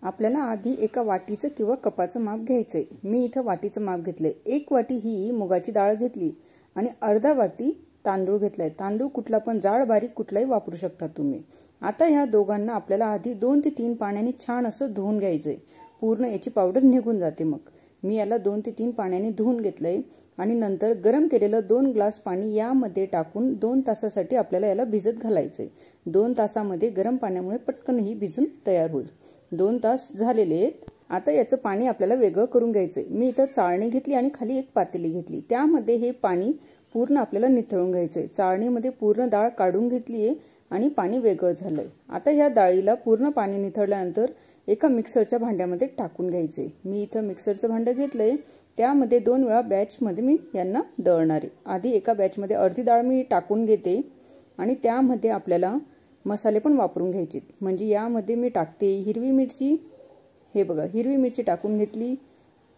आपल्याला आधी एका वाटीचं किंवा कपाचं माप घ्यायचंय। मी इथं वाटीचं माप घेतलंय। 1 वाटी ही मुगाची डाळ घेतली आणि अर्धा वाटी तांदूळ घेतलाय। तांदूळ कुठला पण जाड बारीक कुठलाही वापरू शकता तुम्ही। आता ह्या दोघांना आपल्याला आधी 2 ते 3 पाण्याने छान असं धुवून घ्यायचंय। पूर्ण याची पावडर निघून जाते। मग मी याला 2 ते 3 पाण्याने धुवून घेतलंय आणि नंतर गरम केलेलं 2 ग्लास पाणी यामध्ये टाकून 2 तासासाठी आपल्याला याला भिजत घालायचंय। 2 तासामध्ये गरम पाण्यामुळे पटकन ही भिजून तयार होईल। 2 तास झालेले आहेत। आता याचं पाणी आपल्याला वेगळं करून घ्यायचंय। मी इथं चाळणी घेतली आणि खाली एक पातेली घेतली। त्यामध्ये हे पाणी पूर्ण आपल्याला निथळून घ्यायचंय। चाळणीमध्ये पूर्ण डाळ काढून घेतलीये आणि पाणी वेगळं झालंय। आता ह्या डाळीला पूर्ण पाणी निथळल्यानंतर एका मिक्सरच्या भांड्यामध्ये टाकून घ्यायचे। मी इथं मिक्सरचं भांडं घेतलंय। त्यामध्ये 2 वेळा बॅच मध्ये मी यांना दळणार आहे। आधी एका बॅच मध्ये अर्धी डाळ मी टाकून घेते आणि त्यामध्ये आपल्याला मसाले पण वापरून घ्यायचे। म्हणजे यामध्ये मी टाकते हिरवी मिरची, हे बघा हिरवी मिरची टाकून घेतली,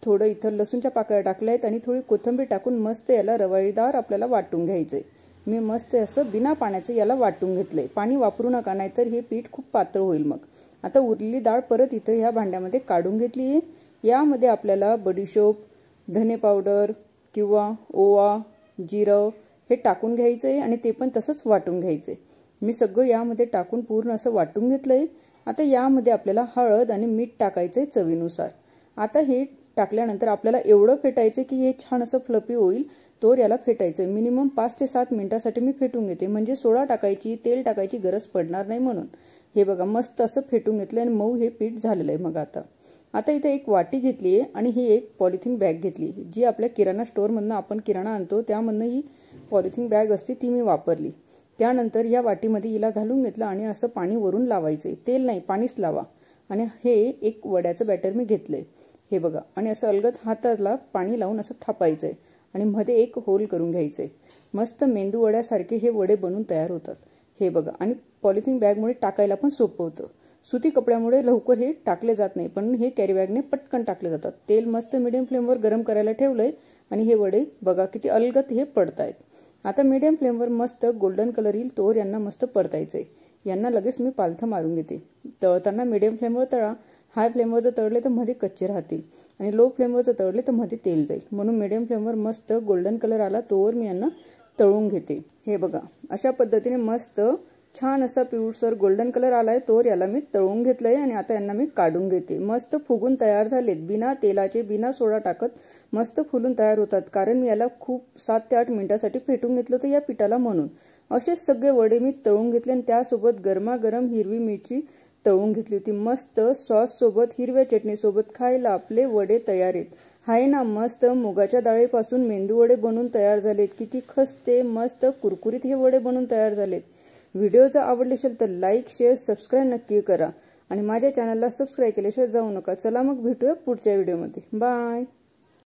थोडं इथं लसूणच्या पाकळ्या टाकल्यात आणि थोडी कोथिंबीर टाकून मस्त याला रवाळीदार आपल्याला वाटून घ्यायचंय। मी मस्त असं बिना पाण्याचं याला वाटून घेतलंय। पाणी वापरू नका, नाहीतर हे पीठ खूप पातळ होईल। मग आता उरलेली डाळ परत इथं ह्या भांड्यामध्ये काढून घेतली आहे। यामध्ये आपल्याला बडीशोप, धने पावडर किंवा ओवा, जिरं हे टाकून घ्यायचंय आणि ते पण तसंच वाटून घ्यायचंय। मी सगळं यामध्ये टाकून पूर्ण असं वाटून घेतलंय। आता यामध्ये आपल्याला हळद आणि मीठ टाकायचंय चवीनुसार। आता हे टाकल्यानंतर आपल्याला एवढं फेटायचं की हे छान असं फ्लफी होईल। तोर याला फेटायचं मिनिमम 5 ते 7 मिनिटांसाठी मी फेटून घेते, म्हणजे सोडा टाकायची तेल टाकायची गरज पडणार नाही म्हणून। हे बघा मस्त असं फेटून घेतलंय आणि मऊ हे पीठ झालेलं आहे। मग आता इथे एक वाटी घेतली आहे आणि ही एक पॉलिथिन बॅग घेतली जी आपल्या किराणा स्टोअर मधनं आपण किराणा आणतो त्यामधनं ही पॉलिथिन बॅग असते ती मी वापरली। त्यानंतर या वाटीमध्ये हिला घालून घेतलं आणि असं पाणी वरून लावायचंय। तेल नाही पाणीच लावा। आणि हे एक वड्याचं बॅटर मी घेतलंय, हे बघा, आणि असं अलगद हाताला पाणी लावून असं थापायचंय आणि मध्ये एक होल करून घ्यायचंय। मस्त मेंदू वड्यासारखे हे वडे बनून तयार होतात। हे बघा, आणि पॉलिथिन बॅगमुळे टाकायला पण सोपं होतं। सुती कपड्यामुळे लवकर हे टाकले जात नाही, पण हे कॅरी बॅगने पटकन टाकले जातात। तेल मस्त मीडियम फ्लेमवर गरम करायला ठेवलंय आणि हे वडे बघा किती अलगद हे पडतायत। आता मीडियम फ्लेमवर मस्त गोल्डन कलर येईल तोवर यांना मस्त परतायचंय। यांना लगेच मी पालथं मारून घेते। तळताना मीडियम फ्लेमवर तळा, हाय फ्लेमवर जर तळले तर मध्ये कच्चे राहतील आणि लो फ्लेमवर जर तळले तर मध्ये तेल जाईल। म्हणून मीडियम फ्लेमवर मस्त गोल्डन कलर आला तोवर मी यांना तळून घेते। हे बघा अशा पद्धतीने मस्त छान असा पिवळसर गोल्डन कलर आलाय तोवर याला मी तळून घेतलंय आणि आता यांना मी काढून घेते। मस्त फुगून तयार झालेत, बिना तेलाचे बिना सोडा टाकत मस्त फुलून तयार होतात, कारण मी याला खूप 7 ते 8 मिनिटांसाठी फेटून घेतलं होतं या पिठाला म्हणून। असेच सगळे वडे मी तळून घेतले आणि त्यासोबत गरमागरम हिरवी मिरची तळून घेतली होती। मस्त सॉस सोबत हिरव्या चटणी सोबत खायला आपले वडे तयार आहेत। हाय ना मस्त मुगाच्या डाळीपासून मेंदू वडे बनून तयार झालेत। किती खस्ते मस्त कुरकुरीत हे वडे बनून तयार झालेत। व्हिडिओ जर आवडले असेल तर लाईक शेअर सबस्क्राईब नक्की करा आणि माझ्या चॅनलला सबस्क्राईब केल्याशिवाय जाऊ नका। चला मग भेटूया पुढच्या व्हिडिओमध्ये। बाय।